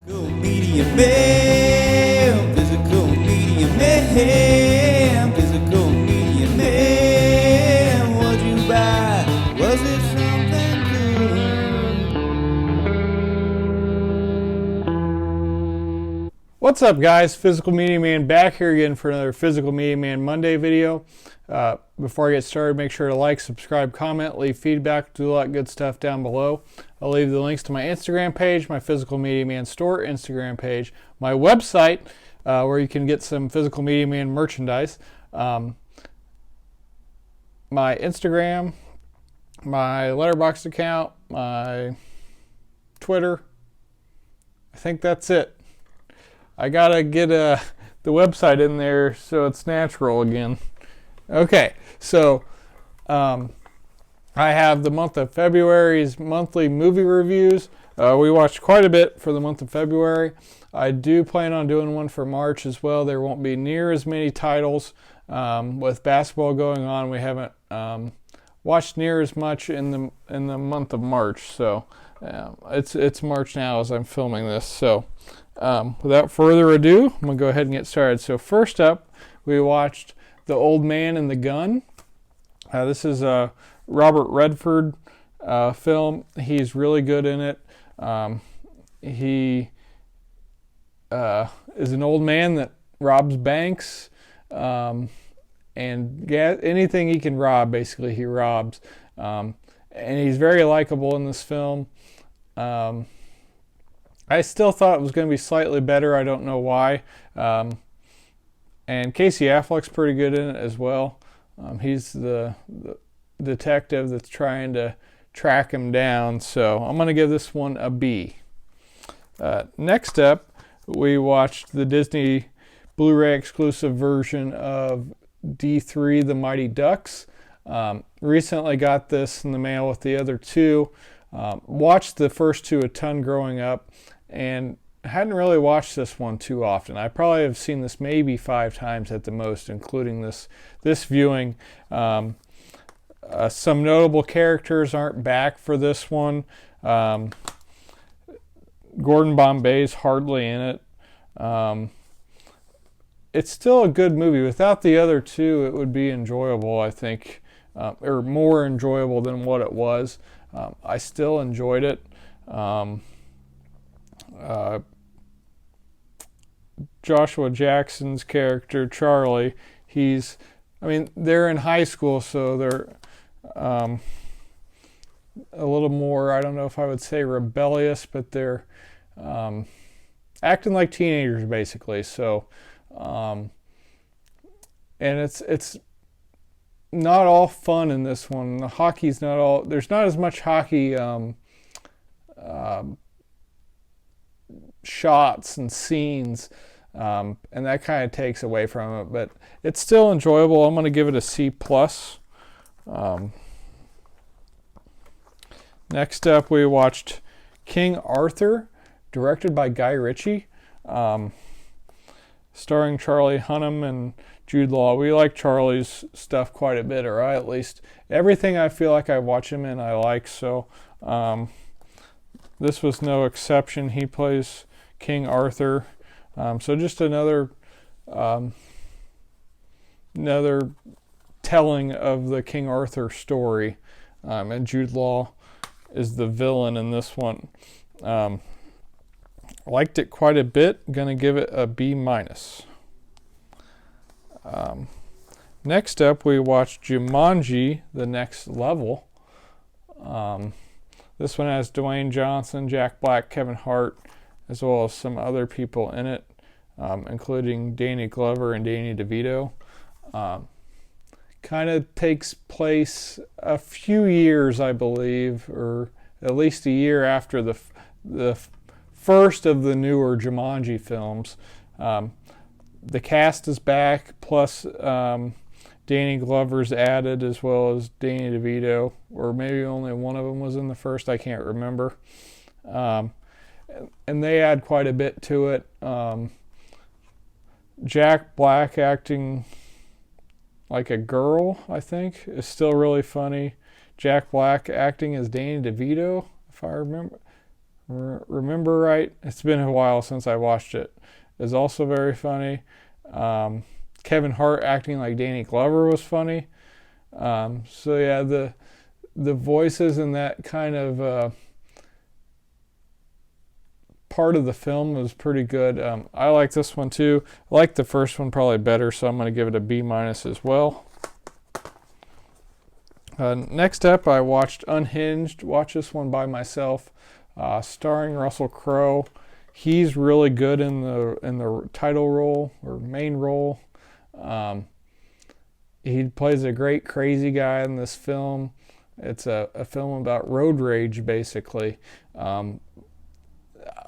Physical media man, physical media man, physical media man. What'd you buy? Was it something good? What's up, guys? Physical Media Man back here again for another Physical Media Man Monday video. Before I get started, make sure to like, subscribe, comment, leave feedback, do a lot of good stuff down below. I'll leave the links to my Instagram page, my Physical Media Man store Instagram page, my website, where you can get some Physical Media Man merchandise, my Instagram, my Letterboxd account, my Twitter. I think that's it. I gotta get the website in there so it's natural again. Okay, so I have the month of February's monthly movie reviews. We watched quite a bit for the month of February. I do plan on doing one for March as well. There won't be near as many titles with basketball going on. We haven't watched near as much in the month of March. So it's March now as I'm filming this. So without further ado, I'm gonna go ahead and get started. So first up, we watched The Old Man and the Gun. This is a Robert Redford film. He's really good in it. He is an old man that robs banks, and anything he can rob, basically, he robs. And he's very likable in this film. I still thought it was going to be slightly better. I don't know why. And Casey Affleck's pretty good in it as well. He's the detective that's trying to track him down. So I'm going to give this one a B. Next up, we watched the Disney Blu-ray exclusive version of D3 The Mighty Ducks. Recently got this in the mail with the other two. Watched the first two a ton growing up, and hadn't really watched this one too often. I probably have seen this maybe 5 times at the most, including this viewing. Some notable characters aren't back for this one. Gordon Bombay's hardly in it. It's still a good movie. Without the other two, it would be enjoyable, I think, or more enjoyable than what it was. I still enjoyed it. Joshua Jackson's character, Charlie, they're in high school, so they're a little more, I don't know if I would say rebellious, but they're acting like teenagers, basically. So, and it's not all fun in this one. The hockey's not all, there's not as much hockey shots and scenes, and that kind of takes away from it, but it's still enjoyable. I'm going to give it a C+. Next up, we watched King Arthur, directed by Guy Ritchie, starring Charlie Hunnam and Jude Law. We like Charlie's stuff quite a bit, or I at least, everything I feel like I watch him in I like, so this was no exception. He plays King Arthur. So just another telling of the King Arthur story. And Jude Law is the villain in this one. Liked it quite a bit. Gonna give it a B-. Next up, we watched Jumanji: The Next Level. This one has Dwayne Johnson, Jack Black, Kevin Hart, as well as some other people in it, including Danny Glover and Danny DeVito. Kind of takes place a few years, I believe, or at least a year after the first of the newer Jumanji films. The cast is back, plus Danny Glover's added, as well as Danny DeVito, or maybe only one of them was in the first, I can't remember. And they add quite a bit to it. Jack Black acting like a girl, I think, is still really funny. Jack Black acting as Danny DeVito, if I remember. Remember Right? It's been a while since I watched it. Is also very funny. Kevin Hart acting like Danny Glover was funny. So yeah, the voices in that kind of part of the film was pretty good. I like this one too. I like the first one probably better, so I'm going to give it a B- as well. Next up, I watched Unhinged. Watch this one by myself, starring Russell Crowe. He's really good in the title role or main role. He plays a great crazy guy in this film. It's a film about road rage, basically.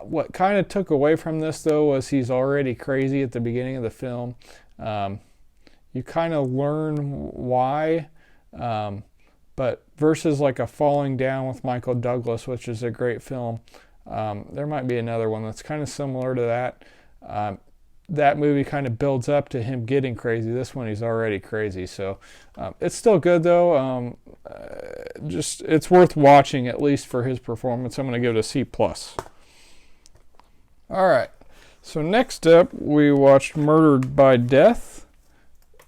What kind of took away from this, though, was he's already crazy at the beginning of the film. You kind of learn why. But versus like a Falling Down with Michael Douglas, which is a great film, there might be another one that's kind of similar to that. That movie kind of builds up to him getting crazy. This one, he's already crazy. So it's still good, though. Just it's worth watching, at least for his performance. I'm going to give it a C+. All right. So next up, we watched Murdered by Death,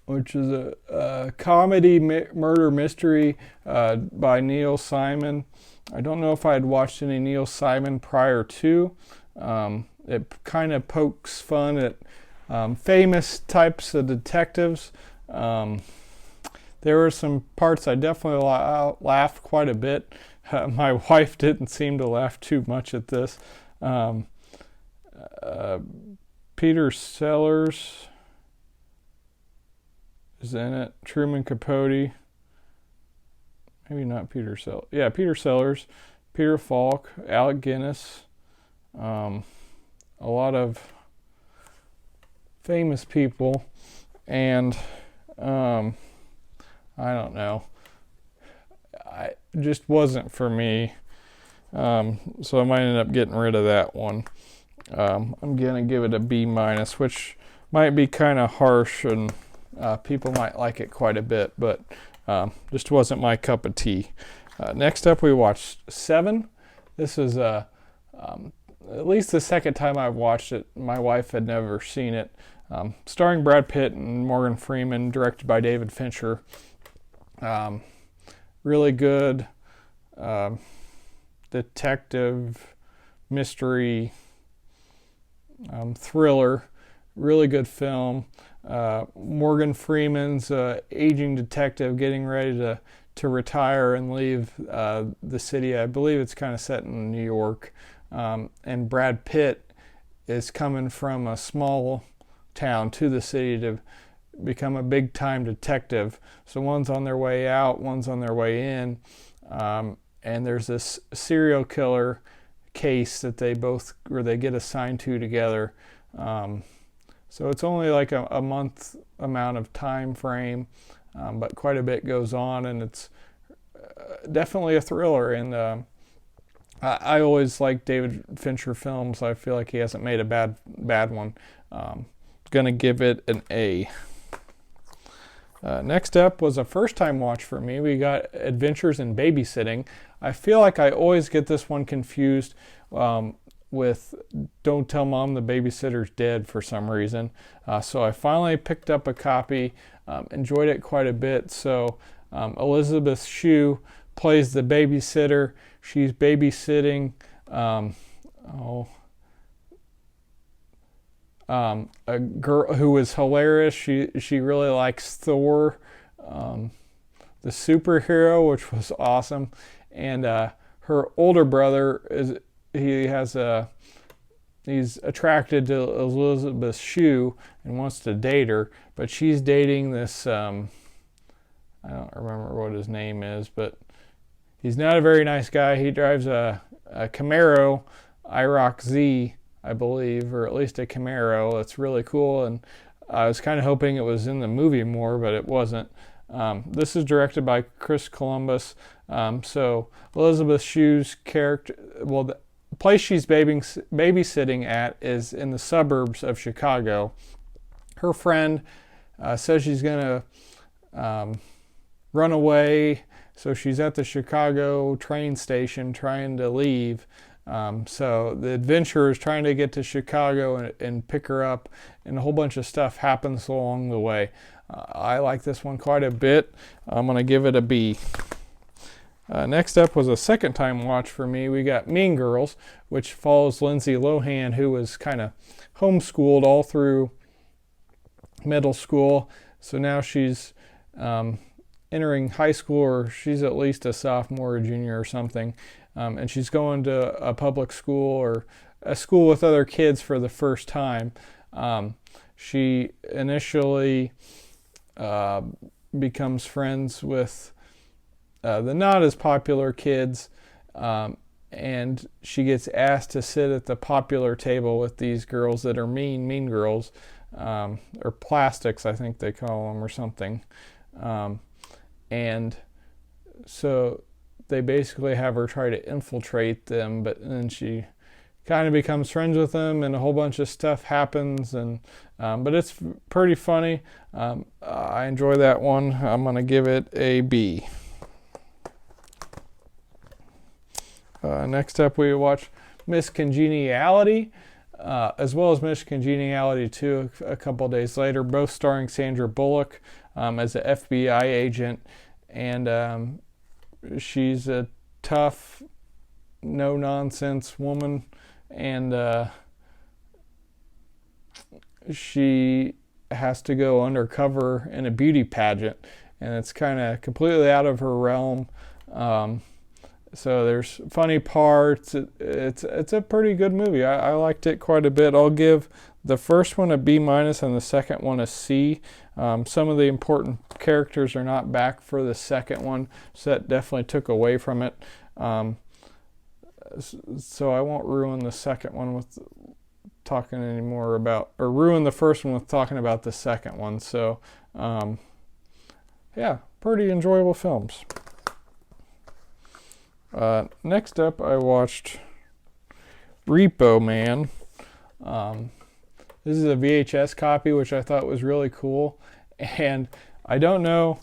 which is a comedy murder mystery by Neil Simon. I don't know if I had watched any Neil Simon prior to. It kind of pokes fun at famous types of detectives. There were some parts I definitely laughed quite a bit. My wife didn't seem to laugh too much at this. Peter Sellers is in it. Truman Capote. Maybe not Peter Sellers. Yeah, Peter Sellers. Peter Falk. Alec Guinness. A lot of famous people. And I don't know. It just wasn't for me. So I might end up getting rid of that one. I'm going to give it a B-, which might be kind of harsh and people might like it quite a bit, but just wasn't my cup of tea. Next up, we watched Seven. This is at least the second time I've watched it. My wife had never seen it. Starring Brad Pitt and Morgan Freeman, directed by David Fincher. Really good detective mystery thriller. Really good film. Morgan Freeman's aging detective getting ready to retire and leave the city. I believe it's kind of set in New York. And Brad Pitt is coming from a small town to the city to become a big time detective. So one's on their way out, one's on their way in. And there's this serial killer case that they get assigned to together. So it's only like a month amount of time frame, but quite a bit goes on, and it's definitely a thriller. And I always like David Fincher films. I feel like he hasn't made a bad one. Gonna give it an A. Next up was a first time watch for me. We got Adventures in Babysitting. I feel like I always get this one confused with Don't Tell Mom the Babysitter's Dead for some reason. So I finally picked up a copy, enjoyed it quite a bit. So Elizabeth Shue plays the babysitter. She's babysitting a girl who is hilarious. She really likes Thor, the superhero, which was awesome. And her older brother he's attracted to Elizabeth Shue and wants to date her, but she's dating this I don't remember what his name is, but he's not a very nice guy. He drives a Camaro IROC Z, I believe, or at least a Camaro. It's really cool, and I was kind of hoping it was in the movie more, but it wasn't. This is directed by Chris Columbus. So Elizabeth Shue's character, the place she's babysitting at is in the suburbs of Chicago. Her friend says she's going to run away, so she's at the Chicago train station trying to leave. So the adventurer is trying to get to Chicago and pick her up, and a whole bunch of stuff happens along the way. I like this one quite a bit. I'm going to give it a B. Next up was a second time watch for me. We got Mean Girls, which follows Lindsay Lohan, who was kind of homeschooled all through middle school. So now she's entering high school, or she's at least a sophomore or junior or something. And she's going to a public school or a school with other kids for the first time. She initially becomes friends with the not as popular kids, and she gets asked to sit at the popular table with these girls that are mean girls, or plastics, I think they call them, or something. And so they basically have her try to infiltrate them, but then she kind of becomes friends with them, and a whole bunch of stuff happens. And but it's pretty funny. I enjoy that one. I'm gonna give it a B. Next up, we watch Miss Congeniality, as well as Miss Congeniality 2 a couple days later, both starring Sandra Bullock as an FBI agent. And she's a tough, no-nonsense woman, and she has to go undercover in a beauty pageant, and it's kind of completely out of her realm. So there's funny parts. It's a pretty good movie. I liked it quite a bit. I'll give the first one a B- and the second one a C. Some of the important characters are not back for the second one, so that definitely took away from it. So I won't ruin the second one with talking anymore about, or ruin the first one with talking about the second one. So yeah, pretty enjoyable films. Next up, I watched Repo Man. This is a VHS copy, which I thought was really cool. And I don't know,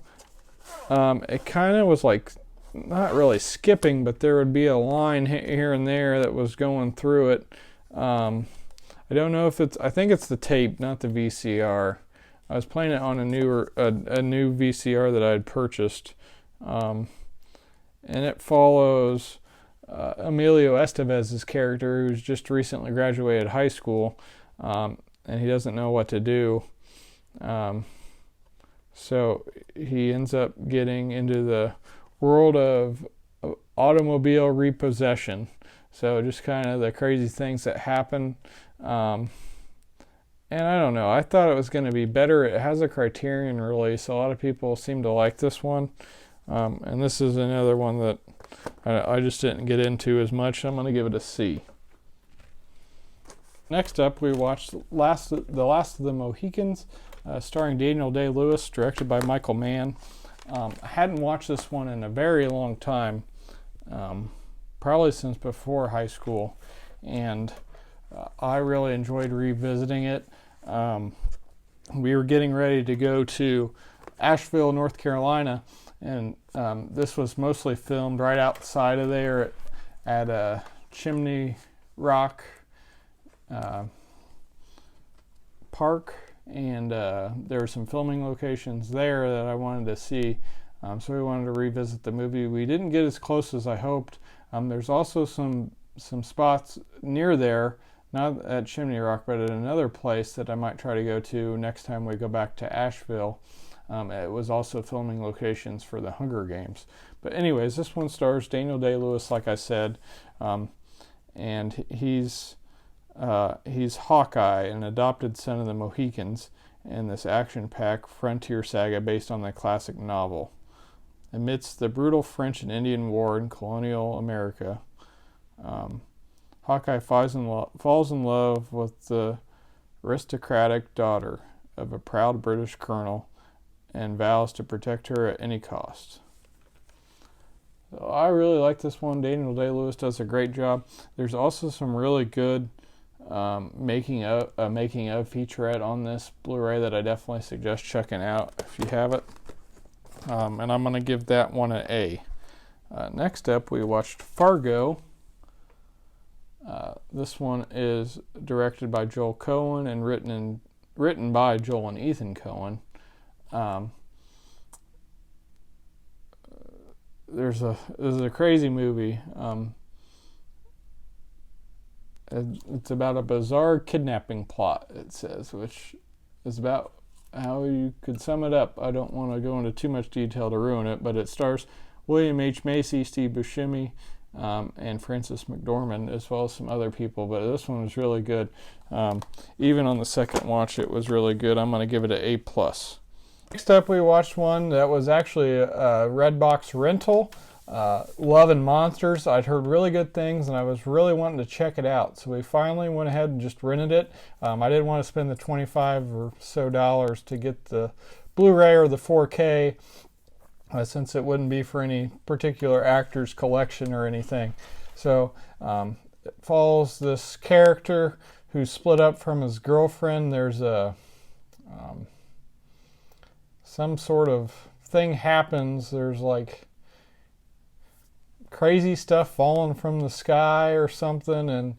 it kind of was like, not really skipping, but there would be a line here and there that was going through it. I don't know if I think it's the tape, not the VCR. I was playing it on a new VCR that I had purchased. And it follows Emilio Estevez's character, who's just recently graduated high school, and he doesn't know what to do. So he ends up getting into the world of automobile repossession. So just kind of the crazy things that happen. And I don't know, I thought it was going to be better. It has a Criterion release. A lot of people seem to like this one. And this is another one that I just didn't get into as much. I'm going to give it a C. Next up, we watched The Last of the Mohicans, starring Daniel Day-Lewis, directed by Michael Mann. I hadn't watched this one in a very long time, probably since before high school, and I really enjoyed revisiting it. We were getting ready to go to Asheville, North Carolina, and this was mostly filmed right outside of there at Chimney Rock Park, and there were some filming locations there that I wanted to see, so we wanted to revisit the movie. We didn't get as close as I hoped. There's also some spots near there, not at Chimney Rock, but at another place that I might try to go to next time we go back to Asheville. It was also filming locations for the Hunger Games. But anyways, this one stars Daniel Day-Lewis, like I said, and he's Hawkeye, an adopted son of the Mohicans, in this action-packed frontier saga based on the classic novel. Amidst the brutal French and Indian War in colonial America, Hawkeye falls in love with the aristocratic daughter of a proud British colonel and vows to protect her at any cost. So I really like this one. Daniel Day-Lewis does a great job. There's also some really good making of featurette on this Blu-ray that I definitely suggest checking out if you have it. And I'm going to give that one an A. Next up, we watched Fargo, This one is directed by Joel Cohen and written by Joel and Ethan Cohen. This is a crazy movie. It's about a bizarre kidnapping plot, it says, which is about how you could sum it up. I don't want to go into too much detail to ruin it, but it stars William H. Macy, Steve Buscemi, and Frances McDormand, as well as some other people. But this one was really good. Even on the second watch, it was really good. I'm going to give it an A+. Next up, we watched one that was actually a Redbox rental. Love and Monsters. I'd heard really good things and I was really wanting to check it out, so we finally went ahead and just rented it. I didn't want to spend the $25 or so to get the Blu-ray or the 4K, since it wouldn't be for any particular actor's collection or anything. So it follows this character who's split up from his girlfriend. There's a some sort of thing happens. There's like crazy stuff falling from the sky or something, and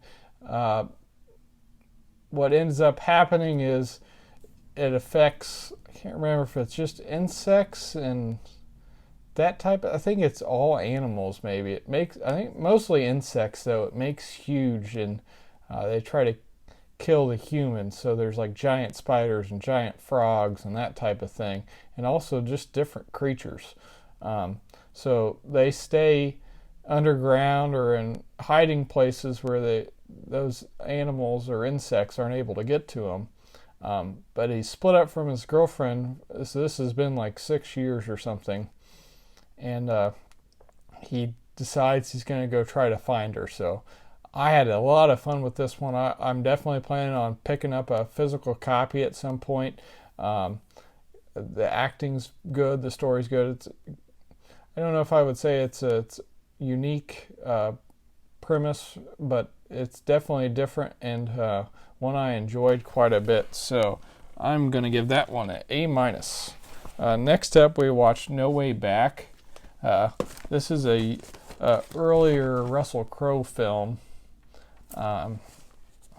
what ends up happening is it affects, I can't remember if it's just insects and that type of, I think it's all animals maybe. It makes, I think mostly insects though, it makes huge, and they try to kill the humans. So there's like giant spiders and giant frogs and that type of thing, and also just different creatures. So they stay underground or in hiding places where those animals or insects aren't able to get to them. But he's split up from his girlfriend. So this has been like 6 years or something, and he decides he's going to go try to find her. So I had a lot of fun with this one. I'm definitely planning on picking up a physical copy at some point. The acting's good, the story's good. I don't know if I would say it's unique premise, but it's definitely different, and one I enjoyed quite a bit. So I'm going to give that one an A-. Next up, we watched No Way Back. This is a earlier Russell Crowe film.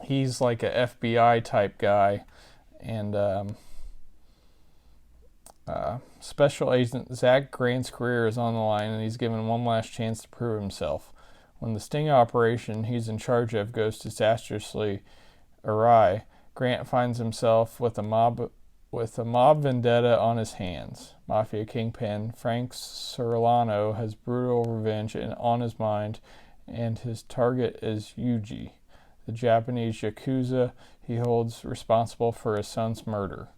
He's like a FBI type guy, and Special Agent Zach Grant's career is on the line, and he's given one last chance to prove himself. When the sting operation he's in charge of goes disastrously awry, Grant finds himself with a mob vendetta on his hands. Mafia kingpin Frank Serrano has brutal revenge on his mind, and his target is Yuji, the Japanese yakuza he holds responsible for his son's murder.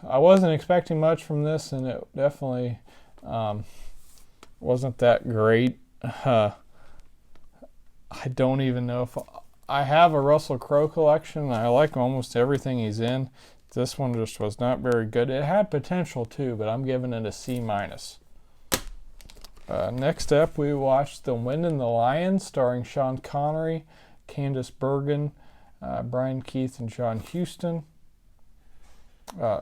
I wasn't expecting much from this, and it definitely wasn't that great. I don't even know if I have a Russell Crowe collection. I like almost everything he's in. This one just was not very good. It had potential too, but I'm giving it a C-. Next up, we watched The Wind and the Lion, starring Sean Connery, Candice Bergen, Brian Keith, and John Huston.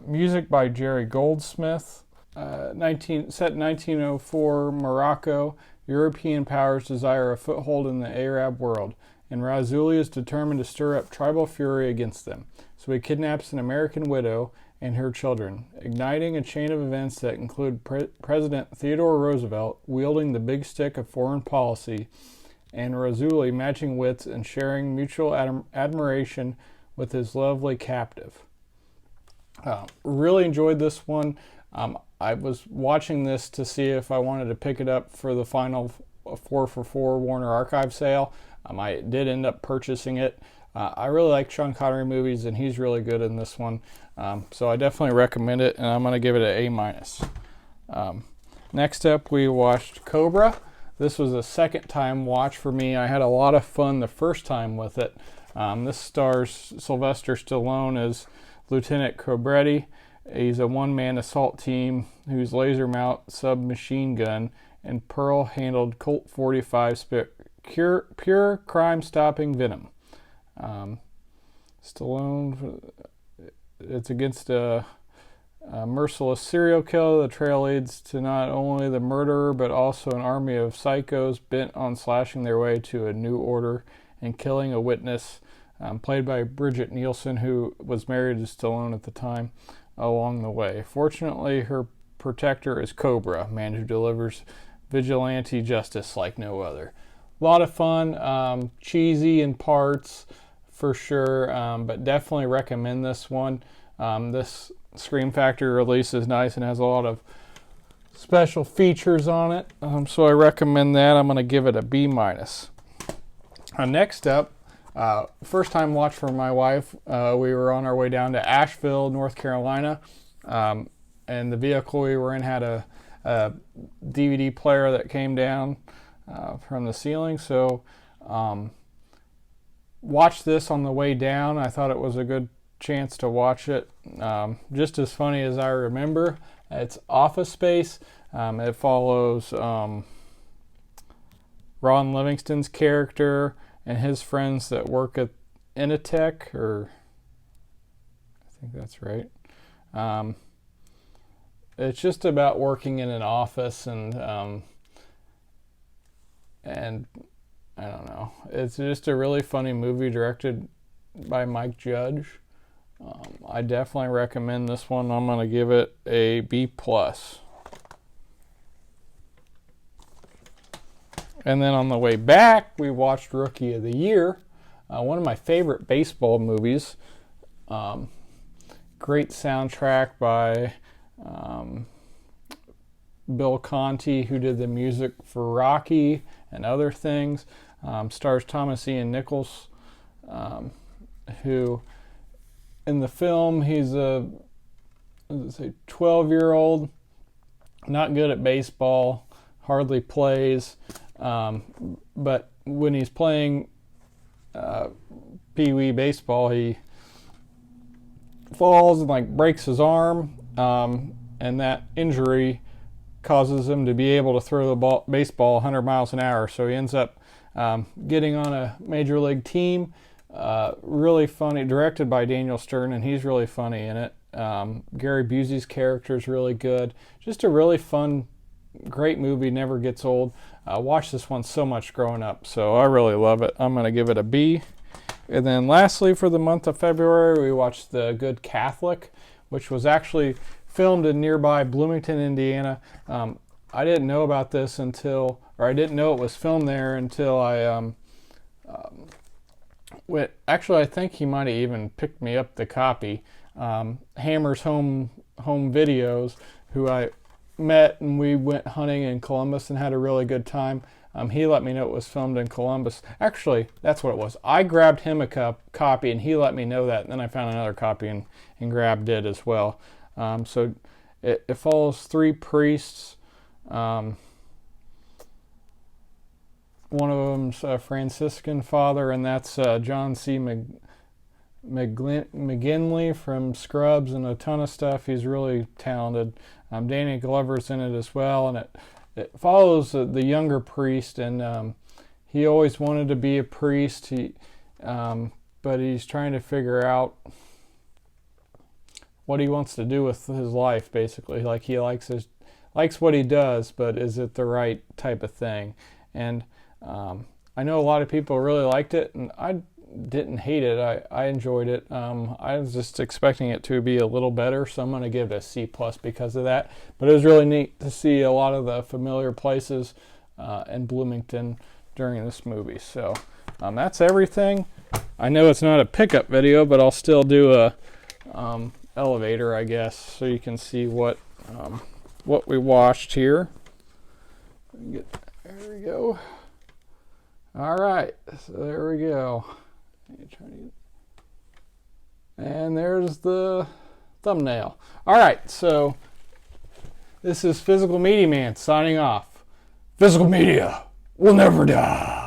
Music by Jerry Goldsmith. Set in 1904 Morocco, European powers desire a foothold in the Arab world, and Razuli is determined to stir up tribal fury against them. So he kidnaps an American widow and her children, igniting a chain of events that include President Theodore Roosevelt wielding the big stick of foreign policy, and Razuli matching wits and sharing mutual admiration with his lovely captive. Really enjoyed this one. I was watching this to see if I wanted to pick it up for the final 4-for-4 Warner Archive sale. I did end up purchasing it. I really like Sean Connery movies, and he's really good in this one. So I definitely recommend it, and I'm going to give it an A-. Next up, we watched Cobra. This was a second time watch for me. I had a lot of fun the first time with it. This stars Sylvester Stallone as Lieutenant Cobretti. He's a one-man assault team whose laser mount submachine gun and pearl-handled Colt 45 spit pure crime-stopping venom. Stallone, it's against a A merciless serial killer. The trail leads to not only the murderer, but also an army of psychos bent on slashing their way to a new order and killing a witness, played by Bridget Nielsen, who was married to Stallone at the time, along the way. Fortunately, her protector is Cobra, a man who delivers vigilante justice like no other. A lot of fun, cheesy in parts for sure, but definitely recommend this one. This Scream Factory release is nice and has a lot of special features on it, so I recommend that. I'm going to give it a B-. Next up, first time watch for my wife. We were on our way down to Asheville, North Carolina, and the vehicle we were in had a DVD player that came down from the ceiling, so watched this on the way down. I thought it was a good chance to watch it. Just as funny as I remember. It's Office Space. It follows Ron Livingston's character and his friends that work at Initech, or I think that's right. It's just about working in an office, and I don't know. It's just a really funny movie directed by Mike Judge. I definitely recommend this one. I'm going to give it a B+. And then on the way back, we watched Rookie of the Year, one of my favorite baseball movies. Great soundtrack by Bill Conti, who did the music for Rocky and other things. Stars Thomas Ian Nichols, who in the film, he's a 12-year-old, not good at baseball, hardly plays, but when he's playing pee-wee baseball, he falls and breaks his arm, and that injury causes him to be able to throw the baseball 100 miles an hour. So he ends up getting on a major league team. Really funny, directed by Daniel Stern, and he's really funny in it. Gary Busey's character is really good. Just a really fun, great movie, never gets old. I watched this one so much growing up, so I really love it. I'm going to give it a B. And then lastly, for the month of February, we watched The Good Catholic, which was actually filmed in nearby Bloomington, Indiana. I didn't know about this until, or I didn't know it was filmed there until I actually, I think he might have even picked me up the copy. Hammer's Home Videos, who I met, and we went hunting in Columbus and had a really good time. He let me know it was filmed in Columbus. Actually, that's what it was. I grabbed him a copy, and he let me know that. And then I found another copy and grabbed it as well. So it follows three priests. One of them's a Franciscan father, and that's John C. McGinley from Scrubs and a ton of stuff. He's really talented. Danny Glover's in it as well, and it follows the younger priest, and he always wanted to be a priest. But he's trying to figure out what he wants to do with his life. Basically, he likes what he does, but is it the right type of thing? And I know a lot of people really liked it, and I didn't hate it. I enjoyed it. I was just expecting it to be a little better, so I'm going to give it a C+ because of that. But it was really neat to see a lot of the familiar places in Bloomington during this movie. So that's everything. I know it's not a pickup video, but I'll still do a elevator, I guess, so you can see what we watched here. There we go. All right, so there we go. And there's the thumbnail. All right, so this is Physical Media Man signing off. Physical Media will never die.